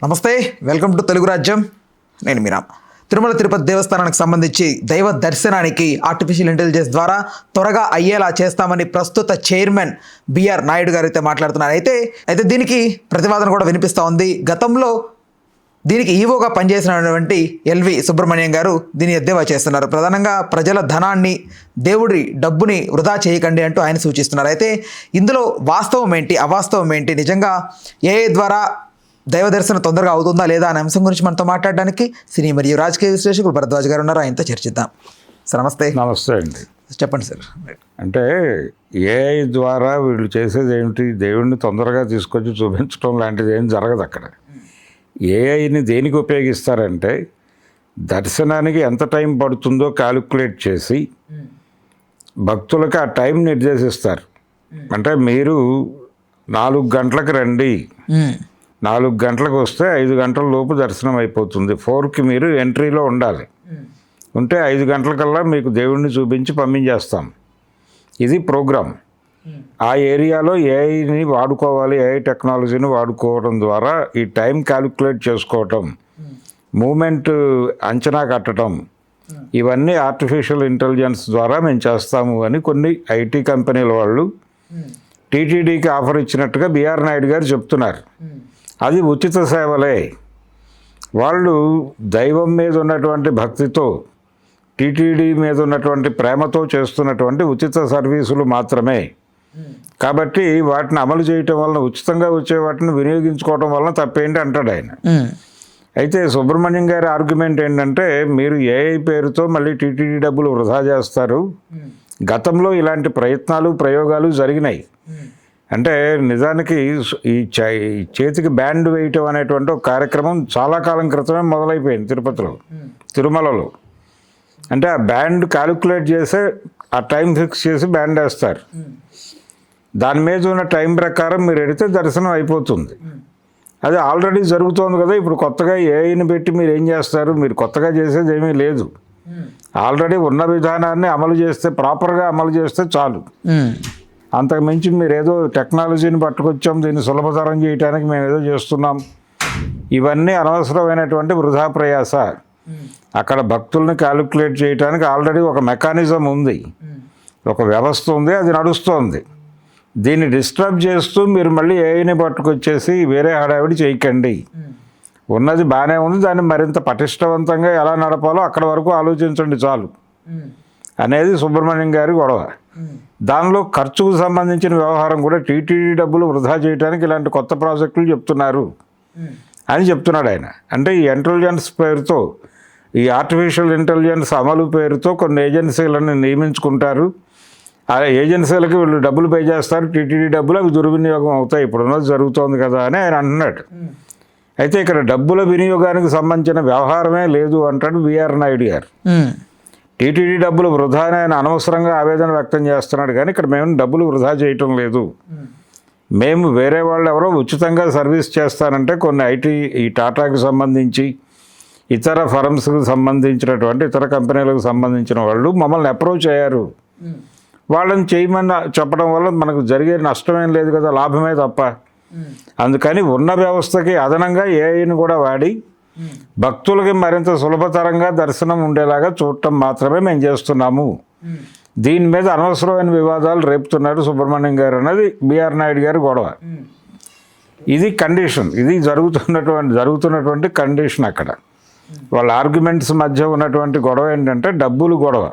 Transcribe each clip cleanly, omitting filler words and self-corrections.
నమస్తే, welcome to Telugu రాజ్యం. నేను మీరా. తిరుమల తిరుపతి దేవస్థానానికి సంబంధించి దైవ దర్శనానికి ఆర్టిఫిషియల్ ఇంటెలిజెన్స్ ద్వారా త్వరగా అయ్యేలా చేస్తామని ప్రస్తుత చైర్మన్ బిఆర్ నాయుడు గారు అయితే మాట్లాడుతున్నారు. అయితే దీనికి ప్రతివాదన కూడా వినిపిస్తూ ఉంది. గతంలో దీనికి ఈవోగా పనిచేసినటువంటి ఎల్వి సుబ్రహ్మణ్యం గారు దీన్ని ఎద్దేవా చేస్తున్నారు. ప్రధానంగా ప్రజల ధనాన్ని, దేవుడి డబ్బుని వృధా చేయకండి అంటూ ఆయన సూచిస్తున్నారు. అయితే ఇందులో వాస్తవం ఏంటి, అవాస్తవం ఏంటి, నిజంగా ఏఐ ద్వారా దైవ దర్శనం తొందరగా అవుతుందా లేదా అనే అంశం గురించి మనతో మాట్లాడడానికి సినీ మరియు రాజకీయ విశ్లేషకులు భరద్వాజ్ గారు ఉన్నారు. ఆయనతో చర్చిద్దాం. సార్ నమస్తే. నమస్తే అండి. చెప్పండి సార్. అంటే ఏఐ ద్వారా వీళ్ళు చేసేది ఏమిటి, దేవుడిని తొందరగా తీసుకొచ్చి చూపించడం లాంటిది ఏం జరగదు అక్కడ. ఏఐని దేనికి ఉపయోగిస్తారంటే దర్శనానికి ఎంత టైం పడుతుందో క్యాలిక్యులేట్ చేసి భక్తులకు ఆ టైం నిర్దేశిస్తారు. అంటే మీరు 4 గంటలకు రండి, 4 గంటలకు వస్తే 5 గంటల లోపు దర్శనం అయిపోతుంది. 4కి మీరు ఎంట్రీలో ఉండాలి. ఉంటే 5 గంటలకల్లా మీకు దేవుడిని చూపించి పంపించేస్తాం. ఇది ప్రోగ్రామ్. ఆ ఏరియాలో ఏఐని వాడుకోవాలి, ఏఐ టెక్నాలజీని వాడుకోవడం ద్వారా ఈ టైం క్యాలిక్యులేట్ చేసుకోవటం, మూమెంట్ అంచనా కట్టడం, ఇవన్నీ ఆర్టిఫిషియల్ ఇంటెలిజెన్స్ ద్వారా మేము చేస్తాము అని కొన్ని ఐటీ కంపెనీల వాళ్ళు టీటీడీకి ఆఫర్ ఇచ్చినట్టుగా బిఆర్ నాయుడు గారు చెప్తున్నారు. అది ఉచిత సేవలే. వాళ్ళు దైవం మీద ఉన్నటువంటి భక్తితో, టీటీడీ మీద ఉన్నటువంటి ప్రేమతో చేస్తున్నటువంటి ఉచిత సర్వీసులు మాత్రమే. కాబట్టి వాటిని అమలు చేయటం వలన, ఉచితంగా వచ్చే వాటిని వినియోగించుకోవటం వలన తప్పేంటి అంటాడు ఆయన. అయితే సుబ్రహ్మణ్యం గారి ఆర్గ్యుమెంట్ ఏంటంటే, మీరు ఏఐ పేరుతో మళ్ళీ టీటీడీ డబ్బులు వృధా చేస్తారు. గతంలో ఇలాంటి ప్రయోగాలు జరిగినాయి. అంటే నిజానికి ఈ చేతికి బ్యాండ్ వేయటం అనేటువంటి ఒక కార్యక్రమం చాలా కాలం క్రితమే మొదలైపోయింది తిరుమలలో. అంటే ఆ బ్యాండ్ క్యాలిక్యులేట్ చేసి ఆ టైం ఫిక్స్ చేసి బ్యాండ్ వేస్తారు. దాని మీద ఉన్న టైం ప్రకారం మీరు ఎడితే దర్శనం అయిపోతుంది. అది ఆల్రెడీ జరుగుతోంది కదా. ఇప్పుడు కొత్తగా ఏఐని పెట్టి మీరు ఏం చేస్తారు? మీరు కొత్తగా చేసేది ఏమీ లేదు. ఆల్రెడీ ఉన్న విధానాన్ని అమలు చేస్తే, ప్రాపర్గా అమలు చేస్తే చాలు. అంతకుమించి మీరు ఏదో టెక్నాలజీని పట్టుకొచ్చాం, దీన్ని సులభతరం చేయడానికి మేము ఏదో చేస్తున్నాం, ఇవన్నీ అనవసరమైనటువంటి వృధా ప్రయాస. అక్కడ భక్తుల్ని క్యాలిక్యులేట్ చేయడానికి ఆల్రెడీ ఒక మెకానిజం ఉంది, ఒక వ్యవస్థ ఉంది, అది నడుస్తోంది. దీన్ని డిస్టర్బ్ చేస్తూ మీరు మళ్ళీ ఏఐని పట్టుకొచ్చేసి వేరే హడావిడి చేయకండి. ఉన్నది బాగానే ఉంది, దాన్ని మరింత పటిష్టవంతంగా ఎలా నడపాలో అక్కడ వరకు ఆలోచించండి చాలు అనేది సుబ్రహ్మణ్యం గారి గొడవ. దానిలో ఖర్చుకు సంబంధించిన వ్యవహారం కూడా టీటీడీ డబ్బులు వృధా చేయడానికి ఇలాంటి కొత్త ప్రాజెక్టులు చెప్తున్నారు అని చెప్తున్నాడు ఆయన. అంటే ఈ ఇంటెలిజెన్స్ పేరుతో, ఈ ఆర్టిఫిషియల్ ఇంటెలిజెన్స్ అమలు పేరుతో కొన్ని ఏజెన్సీలను నియమించుకుంటారు. ఆ ఏజెన్సీలకి వీళ్ళు డబ్బులు పే చేస్తారు, టీటీడీ డబ్బులు, అవి దుర్వినియోగం అవుతాయి. ఇప్పుడున్నది జరుగుతోంది కదా అని ఆయన అంటున్నాడు. అయితే ఇక్కడ డబ్బుల వినియోగానికి సంబంధించిన వ్యవహారమే లేదు అంటాడు బిఆర్ నాయుడు గారు. టీటీడీ డబ్బులు వృధా అని ఆయన అనవసరంగా ఆవేదన వ్యక్తం చేస్తున్నాడు. కానీ ఇక్కడ మేము డబ్బులు వృధా చేయటం లేదు. మేము వేరే వాళ్ళు ఎవరో ఉచితంగా సర్వీస్ చేస్తానంటే కొన్ని ఐటీ, ఈ టాటాకి సంబంధించి ఇతర ఫర్మ్స్కి సంబంధించినటువంటి ఇతర కంపెనీలకు సంబంధించిన వాళ్ళు మమ్మల్ని అప్రోచ్ అయ్యారు. వాళ్ళని చేయమని చెప్పడం వల్ల మనకు జరిగే నష్టమేం లేదు కదా, లాభమే తప్ప. అందుకని ఉన్న వ్యవస్థకి అదనంగా ఏఐని కూడా వాడి భక్తులకి మరింత సులభతరంగా దర్శనం ఉండేలాగా చూడటం మాత్రమే మేము చేస్తున్నాము. దీని మీద అనవసరమైన వివాదాలు రేపుతున్నారు సుబ్రహ్మణ్యం గారు అన్నది బిఆర్ నాయుడు గారి గొడవ. ఇది కండిషన్, ఇది జరుగుతున్నటువంటి కండిషన్. అక్కడ వాళ్ళ ఆర్గ్యుమెంట్స్ మధ్య ఉన్నటువంటి గొడవ ఏంటంటే డబ్బులు గొడవ.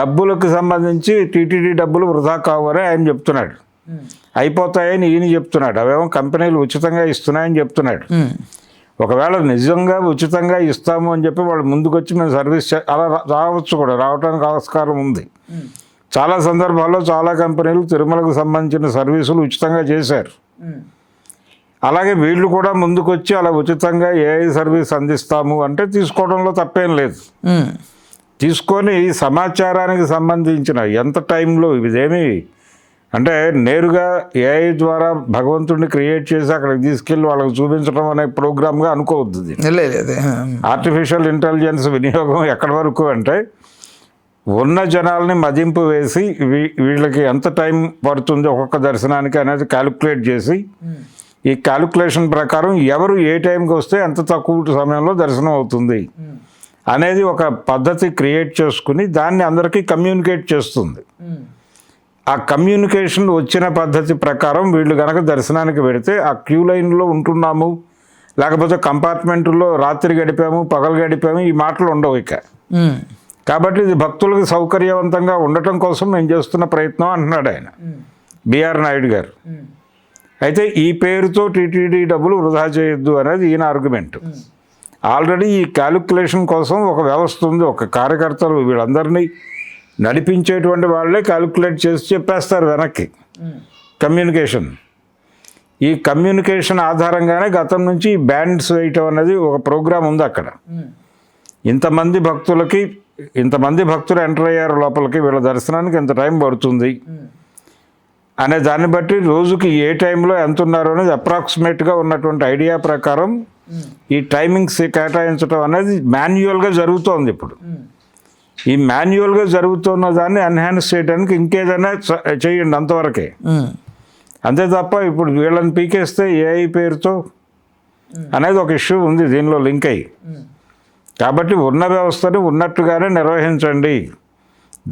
డబ్బులకు సంబంధించి టీటీడీ డబ్బులు వృధా కావని ఆయన చెప్తున్నాడు, అయిపోతాయని ఈయన చెప్తున్నాడు. అవేమో కంపెనీలు ఉచితంగా ఇస్తున్నాయని చెప్తున్నాడు. ఒకవేళ నిజంగా ఉచితంగా ఇస్తాము అని చెప్పి వాళ్ళు ముందుకొచ్చి మేము సర్వీస్ అలా రావచ్చు, కూడా రావడానికి ఆస్కారం ఉంది. చాలా సందర్భాల్లో చాలా కంపెనీలు తిరుమలకు సంబంధించిన సర్వీసులు ఉచితంగా చేశారు. అలాగే వీళ్ళు కూడా ముందుకొచ్చి అలా ఉచితంగా ఏఐ సర్వీస్ అందిస్తాము అంటే తీసుకోవడంలో తప్పేం లేదు. తీసుకొని సమాచారానికి సంబంధించిన ఎంత టైంలో, ఇదేమి అంటే నేరుగా ఏఐ ద్వారా భగవంతుడిని క్రియేట్ చేసి అక్కడికి తీసుకెళ్ళి వాళ్ళకి చూపించడం అనే ప్రోగ్రామ్గా అనుకోవద్దు. ఆర్టిఫిషియల్ ఇంటెలిజెన్స్ వినియోగం ఎక్కడి వరకు అంటే ఉన్న జనాల్ని మదింపు వేసి వీళ్ళకి ఎంత టైం పడుతుంది ఒక్కొక్క దర్శనానికి అనేది క్యాలిక్యులేట్ చేసి ఈ క్యాలిక్యులేషన్ ప్రకారం ఎవరు ఏ టైంకి వస్తే ఎంత తక్కువ సమయంలో దర్శనం అవుతుంది అనేది ఒక పద్ధతి క్రియేట్ చేసుకుని దాన్ని అందరికీ కమ్యూనికేట్ చేస్తుంది. ఆ కమ్యూనికేషన్ వచ్చిన పద్ధతి ప్రకారం వీళ్ళు కనుక దర్శనానికి పెడితే ఆ క్యూ లైన్లో ఉంటున్నాము, లేకపోతే కంపార్ట్మెంట్లో రాత్రి గడిపాము, పగలు గడిపాము, ఈ మాటలు ఉండవు ఇక. కాబట్టి ఇది భక్తులకు సౌకర్యవంతంగా ఉండటం కోసం నేను చేస్తున్న ప్రయత్నం అంటున్నాడు ఆయన, బిఆర్ నాయుడు గారు. అయితే ఈ పేరుతో టీటీడీ డబ్బులు వృధా చేయొద్దు అనేది ఈయన ఆర్గ్యుమెంట్. ఆల్రెడీ ఈ క్యాలిక్యులేషన్ కోసం ఒక వ్యవస్థ ఉంది, ఒక కార్యకర్తలు వీళ్ళందరినీ నడిపించేటువంటి వాళ్ళే క్యాలిక్యులేట్ చేసి చెప్పేస్తారు వెనక్కి. కమ్యూనికేషన్, ఈ కమ్యూనికేషన్ ఆధారంగానే గతం నుంచి బ్యాండ్స్ వేయటం అనేది ఒక ప్రోగ్రాం ఉంది అక్కడ. ఇంతమంది భక్తులు ఎంటర్ అయ్యారు లోపలికి, వీళ్ళ దర్శనానికి ఎంత టైం పడుతుంది అనే దాన్ని బట్టి రోజుకి ఏ టైంలో ఎంత ఉన్నారో అనేది అప్రాక్సిమేట్గా ఉన్నటువంటి ఐడియా ప్రకారం ఈ టైమింగ్స్ కేటాయించడం అనేది మాన్యువల్గా జరుగుతోంది ఇప్పుడు. ఈ మాన్యువల్గా జరుగుతున్న దాన్ని ఎన్హాన్స్ చేయడానికి ఇంకేదైనా చేయండి, అంతవరకే. అంతే తప్ప ఇప్పుడు వీళ్ళని పీకేస్తే ఏఐ పేరుతో అనేది ఒక ఇష్యూ ఉంది దీనిలో లింక్ అయ్యి. కాబట్టి ఉన్న వ్యవస్థని ఉన్నట్టుగానే నిర్వహించండి.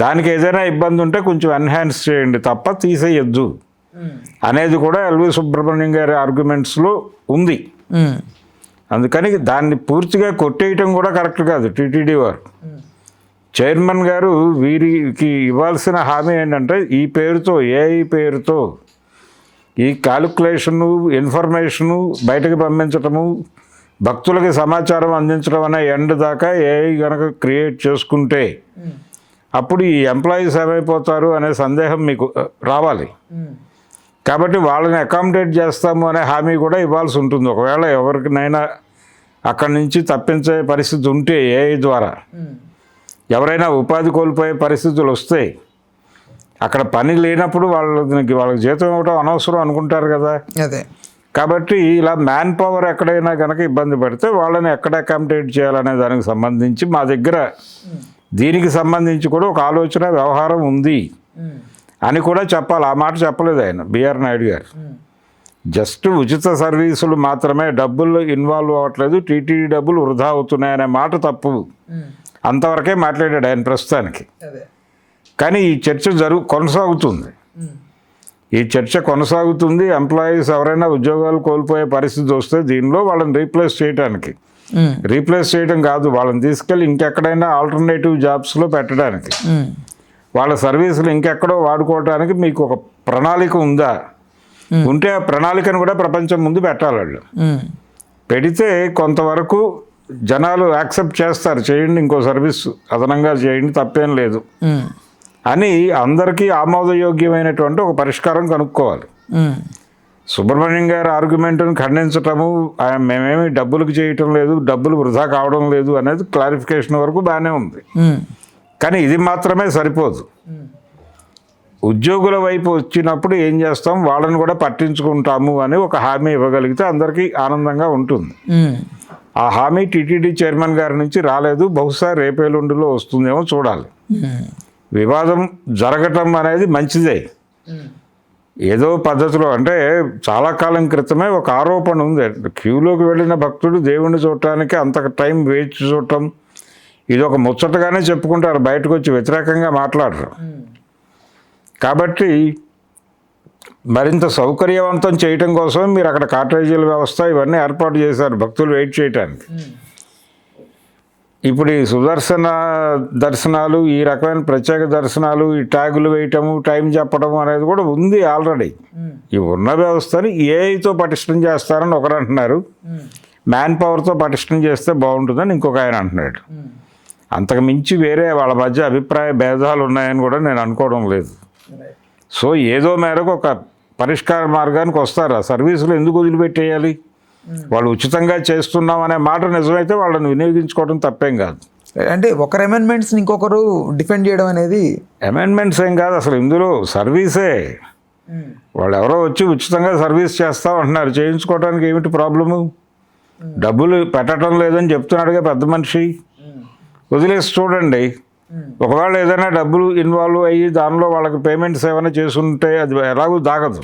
దానికి ఏదైనా ఇబ్బంది ఉంటే కొంచెం ఎన్హాన్స్ చేయండి తప్ప తీసేయొద్దు అనేది కూడా ఎల్వి సుబ్రహ్మణ్యం గారి ఆర్గ్యుమెంట్స్లో ఉంది. అందుకని దాన్ని పూర్తిగా కొట్టేయటం కూడా కరెక్ట్ కాదు. టీటీడీ వారు, చైర్మన్ గారు వీరికి ఇవ్వాల్సిన హామీ ఏంటంటే ఈ పేరుతో, ఏఐ పేరుతో ఈ క్యాలిక్యులేషను, ఇన్ఫర్మేషను బయటకు పంపించటము, భక్తులకి సమాచారం అందించడం అనే ఎండ్ దాకా ఏఐ కనుక క్రియేట్ చేసుకుంటే అప్పుడు ఈ ఎంప్లాయీస్ ఏమైపోతారు అనే సందేహం మీకు రావాలి. కాబట్టి వాళ్ళని అకామిడేట్ చేస్తాము అనే హామీ కూడా ఇవ్వాల్సి ఉంటుంది. ఒకవేళ ఎవరికైనా అక్కడి నుంచి తప్పించే పరిస్థితి ఉంటే ఏఐ ద్వారా, ఎవరైనా ఉపాధి కోల్పోయే పరిస్థితులు వస్తే, అక్కడ పని లేనప్పుడు వాళ్ళకి జీతం ఇవ్వడం అనవసరం అనుకుంటారు కదా. అదే కాబట్టి ఇలా మ్యాన్ పవర్ ఎక్కడైనా కనుక ఇబ్బంది పడితే వాళ్ళని ఎక్కడ అకామిడేట్ చేయాలనే దానికి సంబంధించి మా దగ్గర దీనికి సంబంధించి కూడా ఒక ఆలోచన, వ్యవహారం ఉంది అని కూడా చెప్పాలి. ఆ మాట చెప్పలేదు ఆయన, బిఆర్ నాయుడు గారు. జస్ట్ ఉచిత సర్వీసులు మాత్రమే, డబ్బులు ఇన్వాల్వ్ అవ్వట్లేదు, టీటీడీ డబ్బులు వృధా అవుతున్నాయనే మాట తప్పు. అంతవరకే మాట్లాడాడు ఆయన ప్రస్తుతానికి. కానీ ఈ చర్చ కొనసాగుతుంది. ఈ చర్చ కొనసాగుతుంది. ఎంప్లాయీస్ ఎవరైనా ఉద్యోగాలు కోల్పోయే పరిస్థితి వస్తే దీనిలో వాళ్ళని రీప్లేస్ చేయడం కాదు, వాళ్ళని తీసుకెళ్ళి ఇంకెక్కడైనా ఆల్టర్నేటివ్ జాబ్స్లో పెట్టడానికి, వాళ్ళ సర్వీసులు ఇంకెక్కడో వాడుకోవడానికి మీకు ఒక ప్రణాళిక ఉందా? ఉంటే ఆ ప్రణాళికను కూడా ప్రపంచం ముందు పెట్టాలి. వాళ్ళు పెడితే కొంతవరకు జనాలు యాక్సెప్ట్ చేస్తారు, చేయండి, ఇంకో సర్వీస్ అదనంగా చేయండి, తప్పేం లేదు అని అందరికీ ఆమోదయోగ్యమైనటువంటి ఒక పరిష్కారం కనుక్కోవాలి. సుబ్రహ్మణ్యం గారి ఆర్గ్యుమెంట్ను ఖండించటము, మేమేమి డబ్బులకు చేయటం లేదు, డబ్బులు వృధా కావడం లేదు అనేది క్లారిఫికేషన్ వరకు బాగానే ఉంది. కానీ ఇది మాత్రమే సరిపోదు. ఉద్యోగుల వైపు వచ్చినప్పుడు ఏం చేస్తాం, వాళ్ళని కూడా పట్టించుకుంటాము అని ఒక హామీ ఇవ్వగలిగితే అందరికీ ఆనందంగా ఉంటుంది. ఆ హామీ టీటీడీ చైర్మన్ గారి నుంచి రాలేదు. బహుశా రేపేలుండిలో వస్తుందేమో చూడాలి. వివాదం జరగటం అనేది మంచిదే. ఏదో పద్ధతిలో, అంటే చాలా కాలం క్రితమే ఒక ఆరోపణ ఉంది, క్యూలోకి వెళ్ళిన భక్తుడు దేవుణ్ణి చూడటానికి అంత టైం వేచి చూడటం, ఇది ఒక ముచ్చటగానే చెప్పుకుంటారు, బయటకు వచ్చి వ్యతిరేకంగా మాట్లాడరు. కాబట్టి మరింత సౌకర్యవంతం చేయటం కోసం మీరు అక్కడ కాటేజీల వ్యవస్థ ఇవన్నీ ఏర్పాటు చేశారు భక్తులు వెయిట్ చేయటానికి. ఇప్పుడు ఈ సుదర్శన దర్శనాలు, ఈ రకమైన ప్రత్యేక దర్శనాలు, ఈ ట్యాగులు వేయటము, టైం చెప్పడం అనేది కూడా ఉంది ఆల్రెడీ. ఈ ఉన్న వ్యవస్థని ఏఐతో పటిష్టం చేస్తారని ఒకరు అంటున్నారు, మ్యాన్ పవర్తో పటిష్టం చేస్తే బాగుంటుందని ఇంకొక ఆయన అంటున్నాడు. అంతకు మించి వేరే వాళ్ళ మధ్య అభిప్రాయ భేదాలు ఉన్నాయని కూడా నేను అనుకోవడం లేదు. సో ఏదో మేరకు ఒక పరిష్కార మార్గానికి వస్తారు. ఆ సర్వీసులు ఎందుకు వదిలిపెట్టేయాలి? వాళ్ళు ఉచితంగా చేస్తున్నాం అనే మాట నిజమైతే వాళ్ళని వినియోగించుకోవడం తప్పేం కాదు. అంటే ఒకరు అమెండ్మెంట్స్ని ఇంకొకరు డిఫెండ్ చేయడం అనేది అమెండ్మెంట్స్ ఏం కాదు, అసలు ఇందులో సర్వీసే. వాళ్ళు ఎవరో వచ్చి ఉచితంగా సర్వీస్ చేస్తామంటున్నారు, చేయించుకోవడానికి ఏమిటి ప్రాబ్లము? డబ్బులు పెట్టడం లేదని చెప్తున్నాడుగా పెద్ద మనిషి, వదిలేసి చూడండి. ఒకవేళ ఏదైనా డబ్బులు ఇన్వాల్వ్ అయ్యి దానిలో వాళ్ళకి పేమెంట్స్ ఏమైనా చేసుంటే అది ఎలాగూ దాగదు.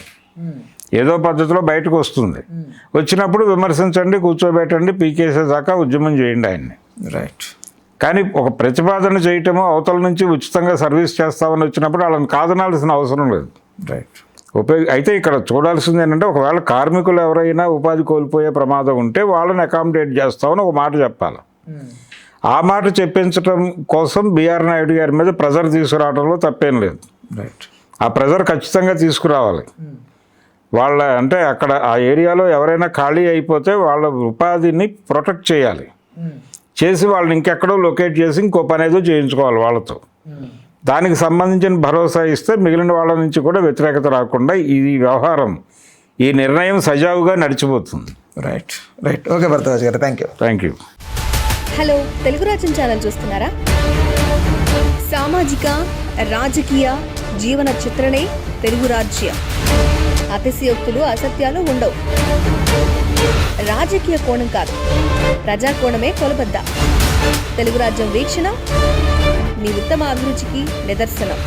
ఏదో పద్ధతిలో బయటకు వస్తుంది. వచ్చినప్పుడు విమర్శించండి, కూర్చోబెట్టండి, పీకేసేదాకా ఉద్యమం చేయండి ఆయన్ని. రైట్. కానీ ఒక ప్రతిపాదన చేయటము, అవతల నుంచి ఉచితంగా సర్వీస్ చేస్తామని వచ్చినప్పుడు వాళ్ళని కాదనాల్సిన అవసరం లేదు. రైట్. అయితే ఇక్కడ చూడాల్సింది ఏంటంటే, ఒకవేళ కార్మికులు ఎవరైనా ఉపాధి కోల్పోయే ప్రమాదం ఉంటే వాళ్ళని అకామిడేట్ చేస్తామని ఒక మాట చెప్పాలి. ఆ మాట చెప్పించడం కోసం బిఆర్ నాయుడు గారి మీద ప్రెజర్ తీసుకురావడంలో తప్పేం లేదు. రైట్. ఆ ప్రెజర్ ఖచ్చితంగా తీసుకురావాలి. వాళ్ళ అంటే అక్కడ ఆ ఏరియాలో ఎవరైనా ఖాళీ అయిపోతే వాళ్ళ ఉపాధిని ప్రొటెక్ట్ చేయాలి. చేసి వాళ్ళని ఇంకెక్కడో లొకేట్ చేసి ఇంకో పని ఏదో చేయించుకోవాలి వాళ్ళతో. దానికి సంబంధించిన భరోసా ఇస్తే మిగిలిన వాళ్ళ నుంచి కూడా వ్యతిరేకత రాకుండా ఈ వ్యవహారం, ఈ నిర్ణయం సజావుగా నడిచిపోతుంది. రైట్. రైట్. ఓకే భరద్వాజ్ గారు, థ్యాంక్ యూ. హలో, తెలుగు రాజ్యం ఛానల్ చూస్తున్నారా? సామాజిక, రాజకీయ, జీవన చిత్రణే తెలుగు రాజ్యం. అతిశయోక్తులు, అసత్యాలు ఉండవు. రాజకీయ కోణం కాదు, ప్రజా కోణమే కొలబద్ద. తెలుగు రాజ్యం వీక్షణ మీ ఉత్తమ అభిరుచికి నిదర్శనం.